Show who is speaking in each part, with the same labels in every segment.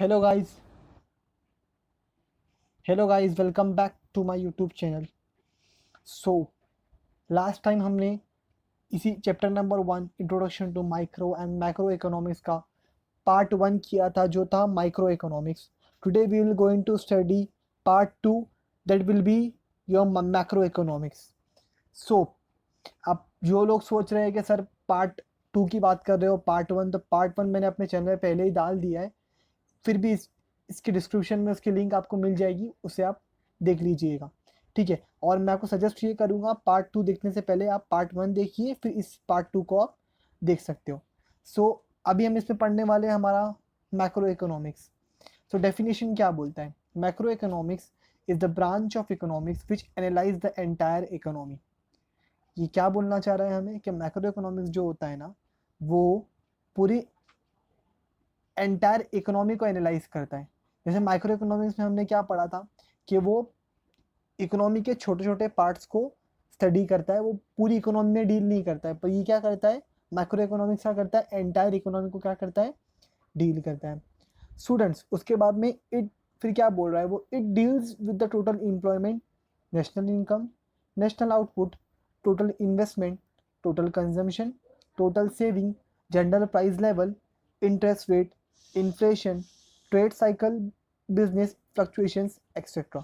Speaker 1: Hello guys hello guys welcome back to my YouTube channel. So last time हमने इसी chapter number 1 introduction to micro and macro economics का part 1 किया था, जो था micro economics. Today we will going to study part 2, that will be your macro economics. So अब जो लोग सोच रहे हैं कि सर पार्ट 2 की बात कर रहे हो, पार्ट 1, तो पार्ट 1 मैंने अपने चैनल पे पहले ही डाल दिया है। फिर भी इसके डिस्क्रिप्शन में उसकी लिंक आपको मिल जाएगी, उसे आप देख लीजिएगा। ठीक है, और मैं आपको सजेस्ट ये करूँगा, पार्ट 2 देखने से पहले आप पार्ट 1 देखिए, फिर इस पार्ट 2 को आप देख सकते हो। सो अभी हम इसमें पढ़ने वाले हैं हमारा मैक्रो इकोनॉमिक्स। सो डेफिनेशन क्या बोलता है? Macro economics is the branch of economics which analyse the entire economy. ये क्या बोलना चाह रहा है हमें कि मैक्रो इकोनॉमिक्स जो होता है ना, वो पूरी एंटायर इकोनॉमी को एनालाइज करता है। जैसे माइक्रो इकोनॉमिक्स में हमने क्या पढ़ा था कि वो इकोनॉमी के छोटे छोटे पार्ट्स को स्टडी करता है, वो पूरी इकोनॉमी में डील नहीं करता है। पर ये क्या करता है, माइक्रो इकोनॉमिक्स क्या करता है, एंटायर इकोनॉमी को क्या करता है, डील करता है। स्टूडेंट्स, उसके बाद में इट फिर क्या बोल रहा है वो, it deals with the total employment, national income, national output, total investment, total consumption, total saving, general price level, interest rate, inflation, trade cycle, business fluctuations etcetera.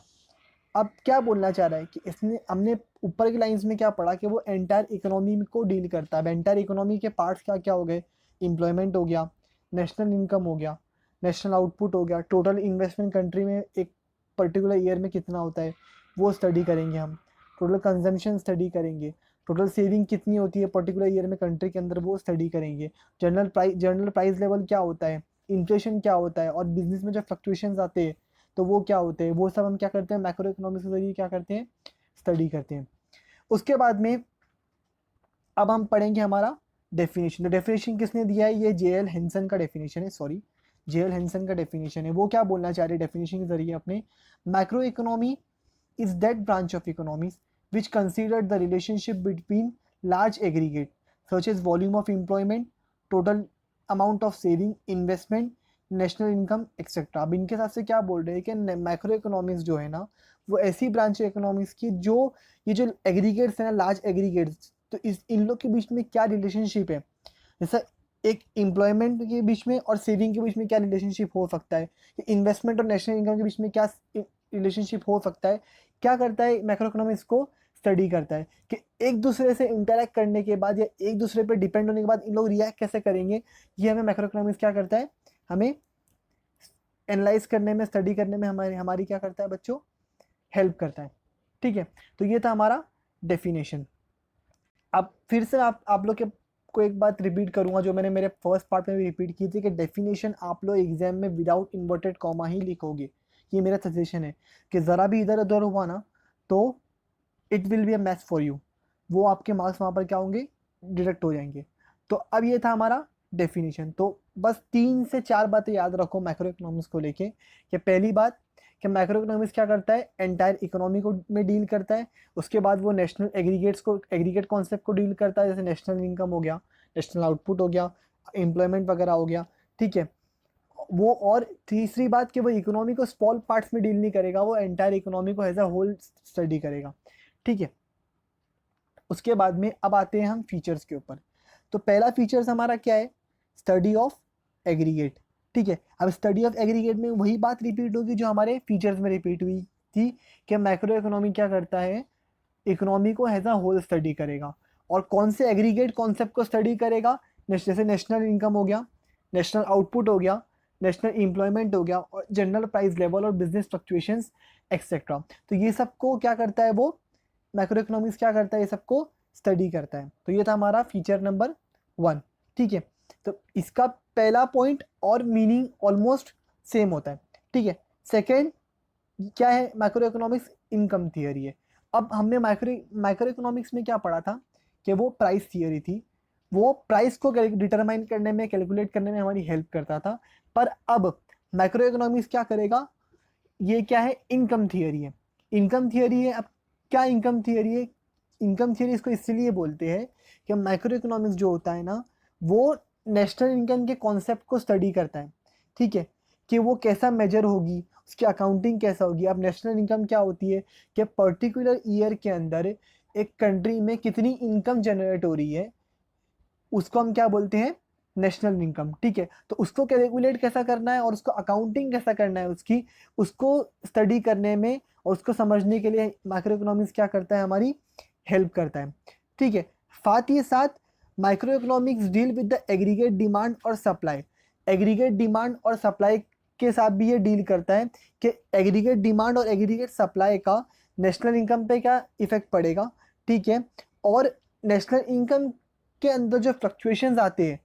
Speaker 1: अब क्या बोलना चाह रहा है कि इसने हमने ऊपर की लाइंस में क्या पढ़ा कि वो एंटायर इकोनॉमी को डील करता है। एंटायर इकोनॉमी के पार्ट्स क्या क्या हो गए, एम्प्लॉयमेंट हो गया, नेशनल इनकम हो गया, नेशनल आउटपुट हो गया, टोटल इन्वेस्टमेंट कंट्री में एक पर्टिकुलर ईयर में कितना होता है वो स्टडी करेंगे हम, टोटल कंजम्पशन स्टडी करेंगे, टोटल सेविंग कितनी होती है पर्टिकुलर ईयर में कंट्री के अंदर वो स्टडी करेंगे, जनरल प्राइस लेवल क्या होता है, इन्फ्लेशन क्या होता है, और बिजनेस में जो फ्लक्चुएशंस आते हैं तो वो क्या होते हैं, वो सब हम क्या करते हैं मैक्रो इकोनॉमिक्स के जरिए क्या करते हैं, स्टडी करते हैं। उसके बाद में अब हम पढ़ेंगे हमारा डेफिनेशन। तो डेफिनेशन किसने दिया है, ये जेएल हेंसन का डेफिनेशन है, सॉरी जेएल हेंसन का डेफिनेशन है। वो क्या बोलना चाह रहे हैं डेफिनेशन के जरिए अपने, macro economy is that branch of economics which considered the relationship between large aggregate such as volume of employment, total amount of saving, investment, national income etcetera. अब इनके हिसाब से क्या बोल रहे हैं कि मैक्रो इकोनॉमिक्स जो है ना, वो ऐसी ब्रांच है इकोनॉमिक्स की जो ये जो एग्रीगेट्स है ना, लार्ज एग्रीगेट्स, तो इस इन लोग के बीच में क्या रिलेशनशिप है। जैसा एक एम्प्लॉयमेंट के बीच में और सेविंग के बीच में क्या रिलेशनशिप हो सकता है, इन्वेस्टमेंट और नेशनल इनकम के बीच में क्या रिलेशनशिप हो सकता है। क्या करता है मैक्रो इकोनॉमिक्स को स्टडी करता है कि एक दूसरे से इंटरेक्ट करने के बाद या एक दूसरे पर डिपेंड होने के बाद इन लोग रिएक्ट कैसे करेंगे, ये हमें मैक्रो इकोनॉमिक्स क्या करता है, हमें एनालाइज करने में, स्टडी करने में हमारी हमारी क्या करता है बच्चों, हेल्प करता है। ठीक है, तो ये था हमारा डेफिनेशन। अब फिर से आप लोग के को एक बात रिपीट करूंगा जो मैंने मेरे फर्स्ट पार्ट में भी रिपीट की थी कि डेफिनेशन आप लोग एग्जाम में विदाउट इन्वर्टेड कॉमा ही लिखोगे। ये मेरा सजेशन है कि ज़रा भी इधर उधर हुआ ना तो it will be a math for you, वो आपके मार्क्स वहाँ पर क्या होंगे, डिडक्ट हो जाएंगे। तो अब ये था हमारा डेफिनेशन। तो बस 3 से 4 बातें याद रखो मैक्रो इकोनॉमिक्स को लेके। कि पहली बात कि मैक्रो इकोनॉमिक्स क्या करता है, एंटायर इकोनॉमी को में डील करता है। उसके बाद वो नेशनल एग्रीगेट्स को, एग्रीगेट कॉन्सेप्ट को डील करता है, जैसे नेशनल इनकम हो गया, नेशनल आउटपुट हो गया, एम्प्लॉयमेंट वगैरह हो गया। ठीक है, वो और तीसरी बात कि वो इकोनॉमी को स्मॉल पार्ट्स में डील नहीं करेगा, वो एंटायर इकोनॉमी को एज अ होल स्टडी करेगा। ठीक है, उसके बाद में अब आते हैं हम फीचर्स के ऊपर। तो पहला फीचर्स हमारा क्या है, स्टडी ऑफ एग्रीगेट। ठीक है, अब स्टडी ऑफ एग्रीगेट में वही बात रिपीट होगी जो हमारे फीचर्स में रिपीट हुई थी कि मैक्रो इकोनॉमी क्या करता है, इकोनॉमी को एज अ होल स्टडी करेगा। और कौन से एग्रीगेट कॉन्सेप्ट को स्टडी करेगा, जैसे नेशनल इनकम हो गया, नेशनल आउटपुट हो गया, नेशनल एम्प्लॉयमेंट हो गया, और जनरल प्राइस लेवल और बिजनेस फ्लक्चुएशंस एक्सेट्रा। तो ये सबको क्या करता है वो, मैक्रो इकोनॉमिक्स क्या करता है, ये सबको स्टडी करता है। तो ये था हमारा फीचर नंबर 1। ठीक है, तो इसका पहला पॉइंट और मीनिंग ऑलमोस्ट सेम होता है। ठीक है, सेकेंड क्या है, मैक्रो इकोनॉमिक्स इनकम थियरी है। अब हमने माइक्रो इकोनॉमिक्स में क्या पढ़ा था कि वो प्राइस थियरी थी, वो प्राइस को डिटरमाइन करने में, कैलकुलेट करने में हमारी हेल्प करता था। पर अब मैक्रो इकोनॉमिक्स क्या करेगा, ये क्या है, इनकम थियरी है। इनकम थियरी है। अब क्या इनकम थियरी है, इनकम थियरी इसको इसलिए बोलते हैं कि माइक्रो इकोनॉमिक्स जो होता है ना, वो नेशनल इनकम के कॉन्सेप्ट को स्टडी करता है। ठीक है, कि वो कैसा मेजर होगी, उसकी अकाउंटिंग कैसा होगी। अब नेशनल इनकम क्या होती है कि पर्टिकुलर ईयर के अंदर एक कंट्री में कितनी इनकम जनरेट हो रही है, उसको हम क्या बोलते हैं, नेशनल इनकम। ठीक है, तो उसको कैलकुलेट कैसा करना है और उसको अकाउंटिंग कैसा करना है उसकी, उसको स्टडी करने में और उसको समझने के लिए माइक्रो इकोनॉमिक्स क्या करता है, हमारी हेल्प करता है। ठीक है, साथ ही साथ micro economics deal with the aggregate demand और सप्लाई। एग्रीगेट डिमांड और सप्लाई के साथ भी ये डील करता है कि एग्रीगेट डिमांड और एग्रीगेट सप्लाई का नेशनल इनकम पे क्या इफेक्ट पड़ेगा। ठीक है, और नेशनल इनकम के अंदर जो फ्लक्चुएशंस आते हैं,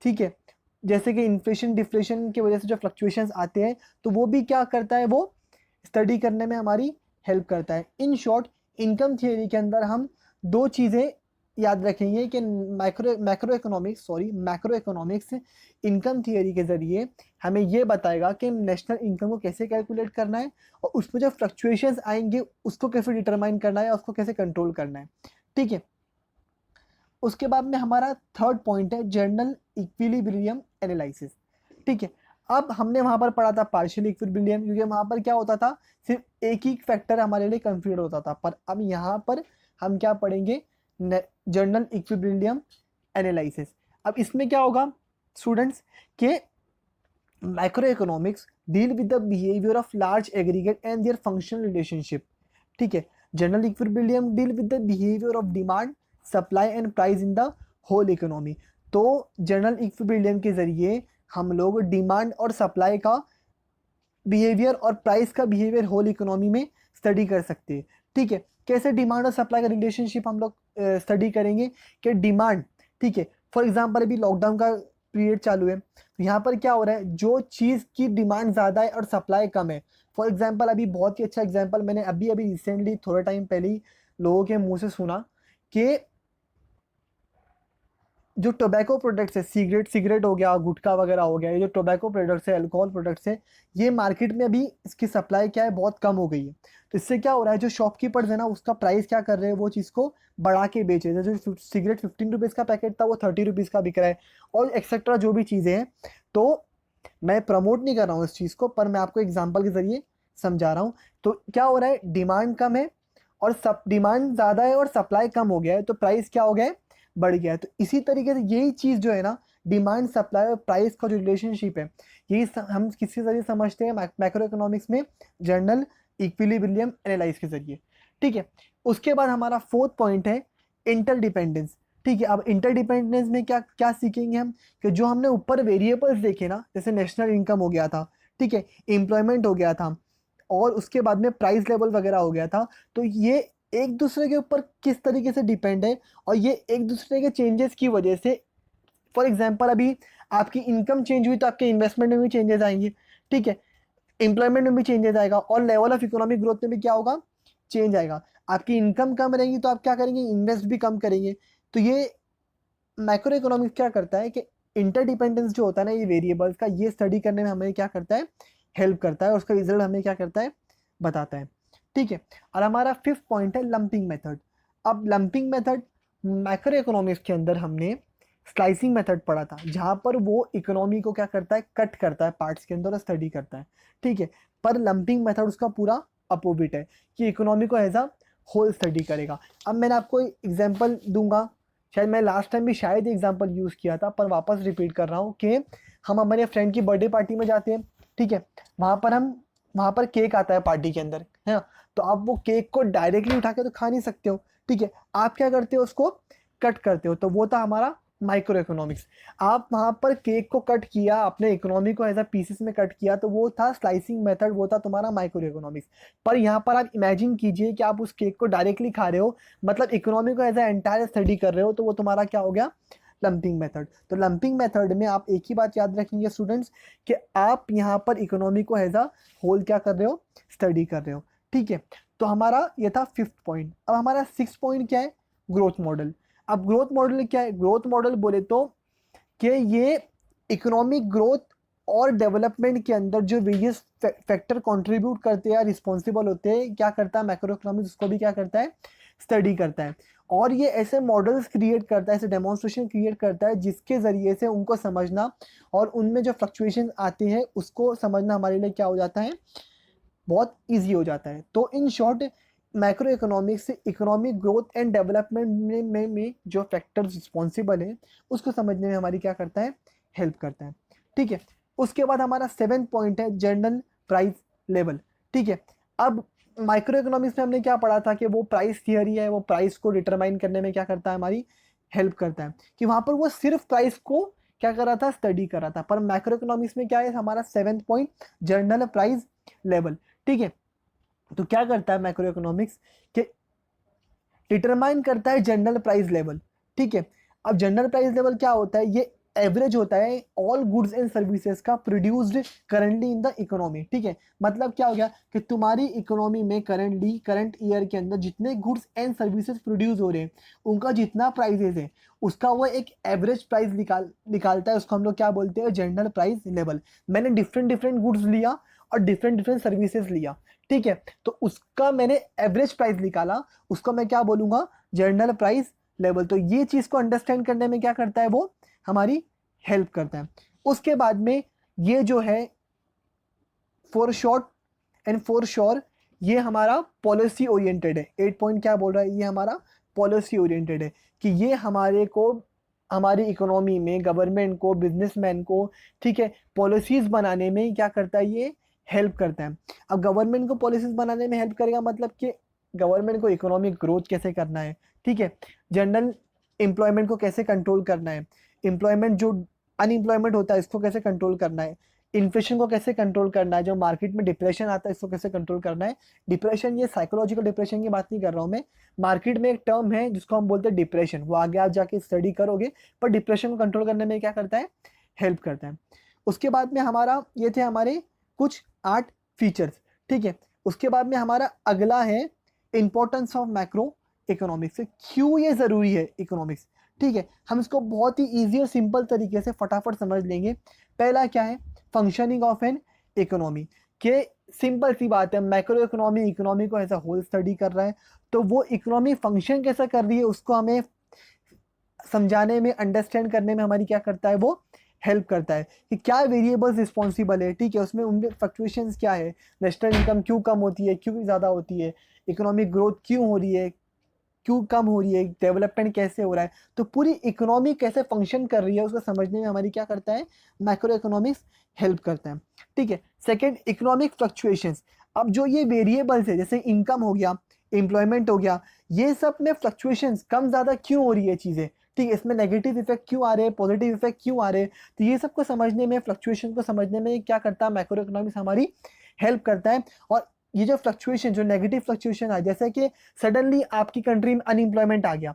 Speaker 1: ठीक है, जैसे कि इन्फ्लेशन डिफ्लेशन की वजह से जो फ्लक्चुएशंस आते हैं, तो वो भी क्या करता है, वो स्टडी करने में हमारी हेल्प करता है। इन शॉर्ट, इनकम थियरी के अंदर हम दो चीज़ें याद रखेंगे कि मैक्रो इकोनॉमिक्स इनकम थियरी के ज़रिए हमें ये बताएगा कि नेशनल इनकम को कैसे कैलकुलेट करना है और उसमें जो फ्लक्चुएशंस आएंगे उसको कैसे डिटरमाइन करना है और उसको कैसे कंट्रोल करना है। ठीक है, उसके बाद में हमारा थर्ड पॉइंट है जनरल इक्विलिब्रियम एनालिसिस। ठीक है, अब हमने वहां पर पढ़ा था पार्शियल इक्विलिब्रियम, क्योंकि वहां पर क्या होता था, सिर्फ एक ही फैक्टर हमारे लिए कंसीडर होता था, पर अब यहाँ पर हम क्या पढ़ेंगे, जनरल इक्विलिब्रियम एनालिसिस। अब इसमें क्या होगा स्टूडेंट्स के macroeconomics deal with the behaviour of large aggregate and their functional relationship. ठीक है, general equilibrium deal with the behaviour of demand, supply and price in the whole economy. तो general equilibrium के जरिए हम लोग demand और supply का behaviour और प्राइस का बिहेवियर होल इकोनॉमी में स्टडी कर सकते हैं। ठीक है, कैसे डिमांड और सप्लाई का रिलेशनशिप हम लोग स्टडी करेंगे कि डिमांड, ठीक है, फॉर एग्जांपल अभी लॉकडाउन का पीरियड चालू है, तो यहाँ पर क्या हो रहा है, जो चीज़ की डिमांड ज़्यादा है और सप्लाई कम है। फॉर एग्जांपल अभी बहुत ही अच्छा एग्जांपल मैंने अभी अभी रिसेंटली थोड़े टाइम पहले ही लोगों के मुंह से सुना कि जो टोबैको प्रोडक्ट्स है, सिगरेट हो गया, गुटखा वगैरह हो गया, ये जो टोबैको प्रोडक्ट्स है, अल्कोहल प्रोडक्ट्स है, ये मार्केट में अभी इसकी सप्लाई क्या है, बहुत कम हो गई है। तो इससे क्या हो रहा है, जो शॉपकीपर्स है ना, उसका प्राइस क्या कर रहे हैं, वो चीज़ को बढ़ा के बेच रहे हैं। जो सिगरेट 15 रुपीज़ का पैकेट था वो 30 रुपीज़ का बिक रहा है, और एक्सेट्रा जो भी चीज़ें हैं। तो मैं प्रमोट नहीं कर रहा हूँ इस चीज़ को, पर मैं आपको एग्जाम्पल के ज़रिए समझा रहा हूँ। तो क्या हो रहा है, डिमांड कम है और सब डिमांड ज़्यादा है और सप्लाई कम हो गया है, तो प्राइस क्या हो गया है, बढ़ गया है। तो इसी तरीके से यही चीज़ जो है ना, डिमांड सप्लाई और प्राइस का जो रिलेशनशिप है, यही हम किसके जरिए समझते हैं, मैक्रो इकोनॉमिक्स में जनरल इक्विलिब्रियम एनालाइज के जरिए। ठीक है, उसके बाद हमारा फोर्थ पॉइंट है इंटरडिपेंडेंस। ठीक है, अब इंटरडिपेंडेंस में क्या क्या सीखेंगे हम, कि जो हमने ऊपर वेरिएबल्स देखे ना, जैसे नेशनल इनकम हो गया था, ठीक है, एम्प्लॉयमेंट हो गया था, और उसके बाद में प्राइस लेवल वगैरह हो गया था, तो ये एक दूसरे के ऊपर किस तरीके से डिपेंड है, और ये एक दूसरे के चेंजेस की वजह से, फॉर एग्जांपल अभी आपकी इनकम चेंज हुई तो आपके इन्वेस्टमेंट में भी चेंजेस आएंगे। ठीक है, एम्प्लॉयमेंट में भी चेंजेस आएगा, और लेवल ऑफ इकोनॉमिक ग्रोथ में भी क्या होगा, चेंज आएगा। आपकी इनकम कम रहेगी तो आप क्या करेंगे, इन्वेस्ट भी कम करेंगे। तो ये मैक्रो इकोनॉमिक्स क्या करता है कि इंटरडिपेंडेंस जो होता है ना, ये वेरिएबल्स का, ये स्टडी करने में हमें क्या करता है, हेल्प करता है, और उसका रिजल्ट हमें क्या करता है, बताता है। ठीक है, और हमारा फिफ्थ पॉइंट है लंपिंग मेथड। अब लंपिंग मेथड, मैक्रो इकोनॉमिक्स के अंदर हमने स्लाइसिंग मेथड पढ़ा था, जहाँ पर वो इकोनॉमी को क्या करता है, कट करता है पार्ट्स के अंदर और स्टडी करता है। ठीक है, पर लंपिंग मेथड उसका पूरा अपोजिट है कि इकोनॉमी को एज अ होल स्टडी करेगा। अब मैंने आपको एग्जाम्पल दूंगा, शायद मैं लास्ट टाइम भी शायद एग्जांपल यूज़ किया था, पर वापस रिपीट कर रहा हूँ कि हम हमारे फ्रेंड की बर्थडे पार्टी में जाते हैं। ठीक है, वहाँ पर केक आता है पार्टी के अंदर, है ना, तो आप वो केक को डायरेक्टली उठा के तो खा नहीं सकते हो। ठीक है, आप क्या करते हो, उसको कट करते हो, तो वो था हमारा माइक्रो इकोनॉमिक्स। आप वहाँ पर केक को कट किया, अपने इकोनॉमी को एज अ पीसेस में कट किया, तो वो था स्लाइसिंग मेथड, वो था तुम्हारा माइक्रो इकोनॉमिक्स। पर यहाँ पर आप इमेजिन कीजिए कि आप उस केक को डायरेक्टली खा रहे हो, मतलब इकोनॉमी को एज अ एंटायर स्टडी कर रहे हो, तो वो तुम्हारा क्या हो गया, लंपिंग मेथड। तो लंपिंग मेथड में आप एक ही बात याद रखेंगे स्टूडेंट्स, कि आप यहाँ पर इकोनॉमी को एज अ होल क्या कर रहे हो, स्टडी कर रहे हो। ठीक है, तो हमारा ये था फिफ्थ पॉइंट। अब हमारा सिक्स पॉइंट क्या है, ग्रोथ मॉडल। अब ग्रोथ मॉडल क्या है, ग्रोथ मॉडल बोले तो कि ये इकोनॉमिक ग्रोथ और डेवलपमेंट के अंदर जो वेरियस फैक्टर कंट्रीब्यूट करते हैं या रिस्पॉन्सिबल होते हैं, क्या करता है मैक्रो इकोनॉमिक्स, उसको भी क्या करता है, स्टडी करता है, और ये ऐसे मॉडल्स क्रिएट करता है, ऐसे डेमोन्स्ट्रेशन क्रिएट करता है जिसके ज़रिए से उनको समझना और उनमें जो फ्लक्चुएशन आते हैं उसको समझना हमारे लिए क्या हो जाता है, बहुत ईजी हो जाता है। तो इन शॉर्ट मैक्रो इकोनॉमिक्स से इकोनॉमिक ग्रोथ एंड डेवलपमेंट में जो फैक्टर्स रिस्पॉन्सिबल हैं उसको समझने में हमारी क्या करता है, हेल्प करता है। ठीक है, उसके बाद हमारा 7th पॉइंट है जनरल प्राइस लेवल। ठीक है, अब माइक्रो इकोनॉमिक्स में हमने क्या पढ़ा था कि वो प्राइस थियरी है, वो प्राइस को डिटरमाइन करने में क्या करता है, हमारी हेल्प करता है, कि वहाँ पर वो सिर्फ प्राइस को क्या कर रहा था, स्टडी कर रहा था। पर मैक्रो इकोनॉमिक्स में क्या है हमारा 7th point, general price level. ठीक है, तो क्या करता है मैक्रो इकोनॉमिक्स कि डिटरमाइन करता है जनरल प्राइस लेवल। ठीक है, अब जनरल प्राइस लेवल क्या होता है, ये एवरेज होता है ऑल गुड्स एंड सर्विसेज का produced currently in the economy. ठीक है, मतलब क्या हो गया कि तुम्हारी इकोनॉमी में करंटली करंट ईयर के अंदर जितने गुड्स एंड सर्विसेज प्रोड्यूस हो रहे हैं उनका जितना प्राइजेज है उसका वो एक एवरेज प्राइस निकालता है, उसको हम लोग क्या बोलते हैं, जनरल प्राइस लेवल। मैंने डिफरेंट डिफरेंट गुड्स लिया और डिफरेंट डिफरेंट सर्विसेज लिया, ठीक है, तो उसका मैंने एवरेज प्राइस निकाला, उसको मैं क्या बोलूंगा, जनरल प्राइस लेवल। तो ये चीज़ को अंडरस्टैंड करने में क्या करता है, वो हमारी हेल्प करता है। उसके बाद में ये जो है for short and for sure, ये हमारा पॉलिसी ओरिएंटेड है। 8 पॉइंट क्या बोल रहा है, ये हमारा पॉलिसी ओरिएंटेड है कि ये हमारे को हमारी इकोनॉमी में गवर्नमेंट को, बिजनेसमैन को, ठीक है, पॉलिसीज बनाने में क्या करता है, ये हेल्प करता है। अब गवर्नमेंट को पॉलिसीज बनाने में हेल्प करेगा मतलब कि गवर्नमेंट को इकोनॉमिक ग्रोथ कैसे करना है, ठीक है, जनरल एम्प्लॉयमेंट को कैसे कंट्रोल करना है, एम्प्लॉयमेंट जो अनएम्प्लॉयमेंट होता है इसको कैसे कंट्रोल करना है, इन्फ्लेशन को कैसे कंट्रोल करना है, जो मार्केट में डिप्रेशन आता है इसको कैसे कंट्रोल करना है। डिप्रेशन, ये साइकोलॉजिकल डिप्रेशन की बात नहीं कर रहा हूँ मैं, मार्केट में एक टर्म है जिसको हम बोलते हैं डिप्रेशन, वो आगे आप जाके स्टडी करोगे, पर डिप्रेशन को कंट्रोल करने में क्या करता है, हेल्प करता है। उसके बाद में हमारा ये थे हमारे कुछ 8 फीचर्स। ठीक है, उसके बाद में हमारा अगला है इंपॉर्टेंस ऑफ मैक्रो इकोनॉमिक्स, क्यों ये ज़रूरी है इकोनॉमिक्स। ठीक है, हम इसको बहुत ही ईजी और सिंपल तरीके से फटाफट समझ लेंगे। पहला क्या है, फंक्शनिंग ऑफ एन इकोनॉमी, के सिंपल सी बात है, मैक्रो इकोनॉमी इकोनॉमी को एज अ होल स्टडी कर रहा है, तो वो इकोनॉमी फंक्शन कैसा कर रही है उसको हमें समझाने में, अंडरस्टैंड करने में हमारी क्या करता है, वो हेल्प करता है कि क्या वेरिएबल्स रिस्पॉन्सिबल है, ठीक है, उसमें उनके फ्लक्चुएशंस क्या है, नेशनल इनकम क्यों कम होती है, क्यों ज़्यादा होती है, इकोनॉमिक ग्रोथ क्यों हो रही है, क्यों कम हो रही है, डेवलपमेंट कैसे हो रहा है, तो पूरी इकोनॉमी कैसे फंक्शन कर रही है उसको समझने में हमारी क्या करता है, मैक्रो इकोनॉमिक्स हेल्प करता है। ठीक है, सेकंड, इकोनॉमिक फ्लक्चुएशंस। अब जो ये वेरिएबल्स है जैसे इनकम हो गया, एम्प्लॉयमेंट हो गया, ये सब में फ्लक्चुएशंस कम ज़्यादा क्यों हो रही है चीज़ें, ठीक है, इसमें नेगेटिव इफेक्ट क्यों आ रहे हैं, पॉजिटिव इफेक्ट क्यों आ रहे हैं, तो ये सब को समझने में, फ्लक्चुएशन को समझने में क्या करता है, मैक्रो इकोनॉमिक्स हमारी हेल्प करता है। और ये जो फ्लक्चुएशन, जो नेगेटिव फ्लक्चुएशन है, जैसे कि सडनली आपकी कंट्री में अनएम्प्लॉयमेंट आ गया,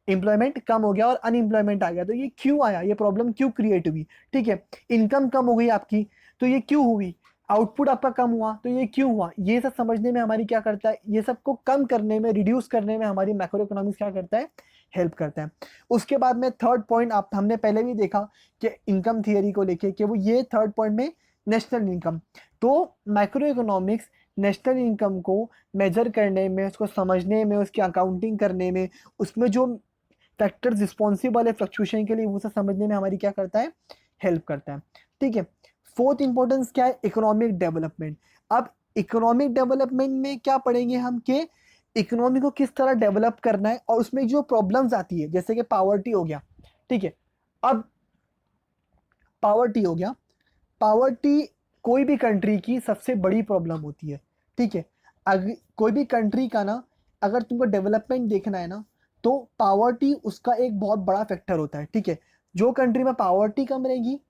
Speaker 1: एम्प्लॉयमेंट कम हो गया और अनएम्प्लॉयमेंट आ गया, तो ये क्यों आया, ये प्रॉब्लम क्यों क्रिएट हुई, ठीक है, इनकम कम हो गई आपकी, तो ये क्यों हुई, आउटपुट आपका कम हुआ, तो ये क्यों हुआ, ये सब समझने में हमारी क्या करता है, ये सब को कम करने में, रिड्यूस करने में हमारी मैक्रो इकोनॉमिक्स क्या करता है, हेल्प करता है। उसके बाद में थर्ड पॉइंट, आप हमने पहले भी देखा कि इनकम थियरी को लेके कि वो ये थर्ड पॉइंट में नेशनल इनकम, तो मैक्रो इकोनॉमिक्स नेशनल इनकम को मेजर करने में, उसको समझने में, उसकी अकाउंटिंग करने में, उसमें जो फैक्टर्स रिस्पॉन्सिबल है फ्लक्चुएशन के लिए वो सब समझने में हमारी क्या करता है, हेल्प करता है। ठीक है, फोर्थ इंपॉर्टेंस क्या है, इकोनॉमिक डेवलपमेंट। अब इकोनॉमिक डेवलपमेंट में क्या पढ़ेंगे हम कि इकोनॉमी को किस तरह डेवलप करना है और उसमें जो प्रॉब्लम्स आती है, जैसे कि पावर्टी हो गया, ठीक है, अब पावर्टी हो गया, पावर्टी कोई भी कंट्री की सबसे बड़ी प्रॉब्लम होती है। ठीक है, अगर कोई भी कंट्री का ना, अगर तुमको डेवलपमेंट देखना है ना, तो पावर्टी उसका एक बहुत बड़ा फैक्टर होता है। ठीक है, जो कंट्री में पावर्टी कम रहेगी,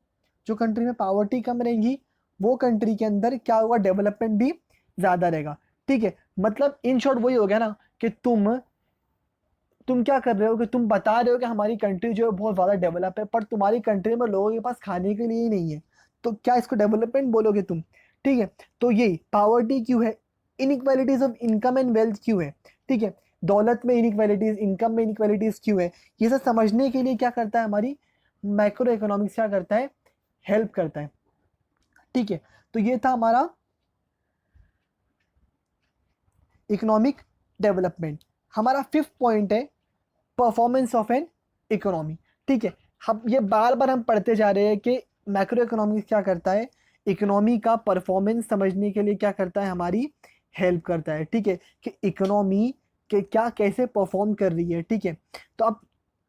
Speaker 1: जो कंट्री में पावर्टी कम रहेगी वो कंट्री के अंदर क्या होगा, डेवलपमेंट भी ज़्यादा रहेगा। ठीक है, मतलब इन शॉर्ट वही हो गया ना कि तुम क्या कर रहे हो कि तुम बता रहे हो कि हमारी कंट्री जो है बहुत ज़्यादा डेवलप है, पर तुम्हारी कंट्री में लोगों के पास खाने के लिए ही नहीं है, तो क्या इसको डेवलपमेंट बोलोगे तुम। ठीक है, तो यही पावर्टी क्यों है, inequalities of income and wealth क्यों है, ठीक है, दौलत में इनइक्वालिटीज, इनकम में इनइक्वालिटीज क्यों है, ये सब समझने के लिए क्या करता है, हमारी मैक्रो इकोनॉमिक्स क्या करता है, हेल्प करता है। ठीक है, तो ये था हमारा इकोनॉमिक डेवलपमेंट। हमारा 5th पॉइंट है परफॉर्मेंस ऑफ एन इकोनॉमी। ठीक है, हम ये बार बार हम पढ़ते जा रहे हैं कि मैक्रो इकोनॉमिक्स क्या करता है, इकोनॉमी का परफॉर्मेंस समझने के लिए क्या करता है, हमारी हेल्प करता है। ठीक है, कि इकोनॉमी के क्या कैसे परफॉर्म कर रही है। ठीक है, तो अब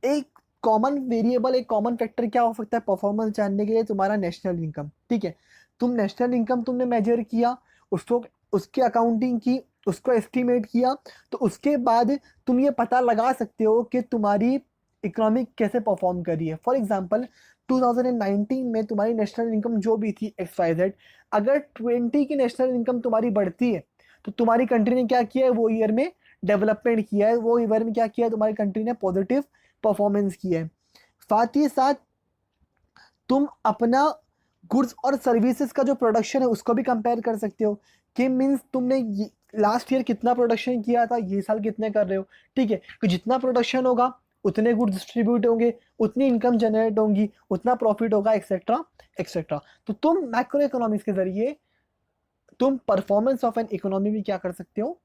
Speaker 1: एक कॉमन वेरिएबल, एक कॉमन फैक्टर क्या हो सकता है परफॉर्मेंस जानने के लिए, तुम्हारा नेशनल इनकम। ठीक है, तुम नेशनल इनकम तुमने मेजर किया, उसको उसकी अकाउंटिंग की, उसको एस्टिमेट किया, तो उसके बाद तुम ये पता लगा सकते हो कि तुम्हारी इकोनॉमी कैसे परफॉर्म कर रही है। फॉर एग्जांपल 2019 में तुम्हारी नेशनल इनकम जो भी थी XYZ, अगर 20 की नेशनल इनकम तुम्हारी बढ़ती है तो तुम्हारी कंट्री ने क्या किया है, वो ईयर में डेवलपमेंट किया है, वो ईयर में क्या किया है, तुम्हारी कंट्री ने पॉजिटिव परफॉर्मेंस किया है। साथ ही साथ तुम अपना गुड्स और सर्विसेज का जो प्रोडक्शन है उसको भी कंपेयर कर सकते हो कि मीन्स तुमने लास्ट ईयर कितना प्रोडक्शन किया था, ये साल कितने कर रहे हो। ठीक है, तो जितना प्रोडक्शन होगा उतने गुड्स डिस्ट्रीब्यूट होंगे, उतनी इनकम जनरेट होंगी, उतना प्रॉफिट होगा, एक्सेट्रा एक्सेट्रा। तो तुम मैक्रो इकोनॉमिक्स के जरिए तुम परफॉर्मेंस ऑफ एन इकोनॉमी भी क्या कर सकते हो,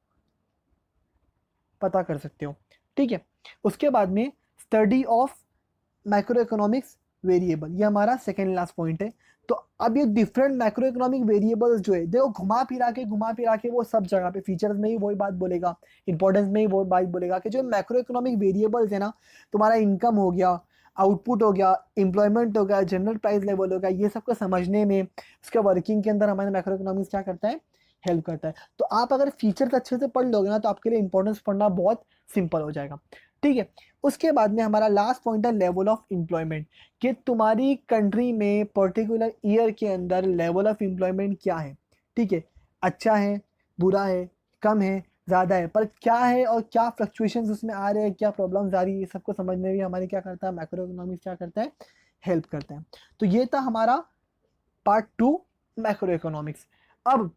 Speaker 1: पता कर सकते हो। ठीक है, उसके बाद में study of macro economics variable, ये हमारा सेकेंड लास्ट पॉइंट है। तो अब ये डिफरेंट मैक्रो इकोनॉमिक वेरिएबल्स जो है, देखो घुमा फिरा के वो सब जगह पे फीचर्स में ही वही बात बोलेगा, इंपॉर्टेंस में ही वो बात बोलेगा कि जो मैक्रो इकोनॉमिक वेरिएबल्स है ना, तुम्हारा इनकम हो गया, आउटपुट हो गया, एम्प्लॉयमेंट हो गया, जनरल प्राइस लेवल हो गया, ये सब को समझने में, उसके वर्किंग के अंदर हमारे मैक्रो इकोनॉमिक्स क्या करता है, हेल्प करता है। तो आप अगर फीचर्स अच्छे से पढ़ लोगे ना तो आपके लिए इंपॉर्टेंस पढ़ना बहुत सिंपल हो जाएगा। ठीक है, उसके बाद में हमारा लास्ट पॉइंट है लेवल ऑफ एम्प्लॉयमेंट, कि तुम्हारी कंट्री में पर्टिकुलर ईयर के अंदर लेवल ऑफ एम्प्लॉयमेंट क्या है। ठीक है, अच्छा है, बुरा है, कम है, ज़्यादा है, पर क्या है और क्या फ्लक्चुएशंस उसमें आ रहे हैं, क्या प्रॉब्लम्स आ रही है, ये सबको समझने में भी हमारी क्या करता है, मैक्रो इकोनॉमिक्स क्या करता है, हेल्प करता है। तो ये था हमारा पार्ट 2 मैक्रो इकोनॉमिक्स। अब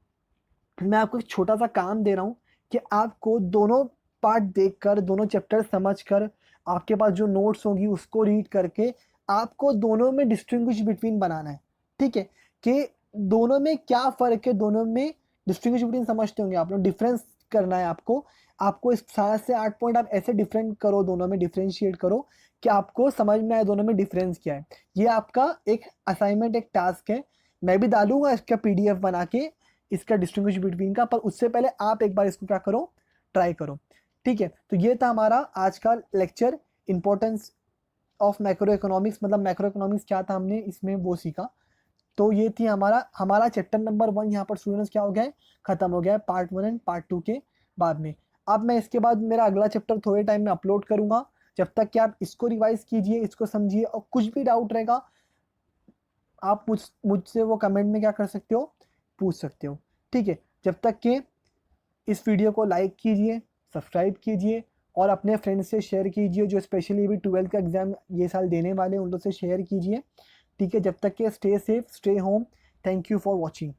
Speaker 1: मैं आपको एक छोटा सा काम दे रहा हूँ कि आपको दोनों पार्ट देखकर, दोनों चैप्टर समझकर, आपके पास जो नोट्स होगी उसको रीड करके आपको दोनों में डिस्टिंग्विश बिटवीन बनाना है। ठीक है, कि दोनों में क्या फ़र्क है, दोनों में डिस्टिंग्विश बिटवीन समझते होंगे आप लोग, डिफरेंस करना है आपको। आपको इस 7 से 8 पॉइंट आप ऐसे डिफरेंट करो, दोनों में डिफ्रेंशिएट करो कि आपको समझ में आए दोनों में डिफरेंस क्या है। ये आपका एक असाइनमेंट, एक टास्क है। मैं भी डालूंगा इसका PDF बना के, इसका डिस्टिंग्विश बिटवीन का, पर उससे पहले आप एक बार इसको क्या करो, ट्राई करो। ठीक है, तो ये था हमारा आज का lecture, importance of macro economics, मतलब मैक्रो इकोनॉमिक्स क्या था हमने इसमें वो सीखा। तो ये थी हमारा हमारा चैप्टर नंबर 1 यहाँ पर स्टूडेंट्स क्या हो गया है, खत्म हो गया है, पार्ट 1 एंड पार्ट 2 के बाद में। अब मैं इसके बाद मेरा अगला चैप्टर थोड़े टाइम में अपलोड करूंगा, जब तक कि आप इसको रिवाइज कीजिए, इसको समझिए, और कुछ भी डाउट रहेगा आप मुझसे वो कमेंट में क्या कर सकते हो, पूछ सकते हो। ठीक है, जब तक कि इस वीडियो को लाइक कीजिए, सब्सक्राइब कीजिए और अपने फ्रेंड्स से शेयर कीजिए, जो स्पेशली भी 12th का एग्ज़ाम ये साल देने वाले हैं उन लोग से शेयर कीजिए। ठीक है, जब तक कि stay safe, stay home. Thank you for watching.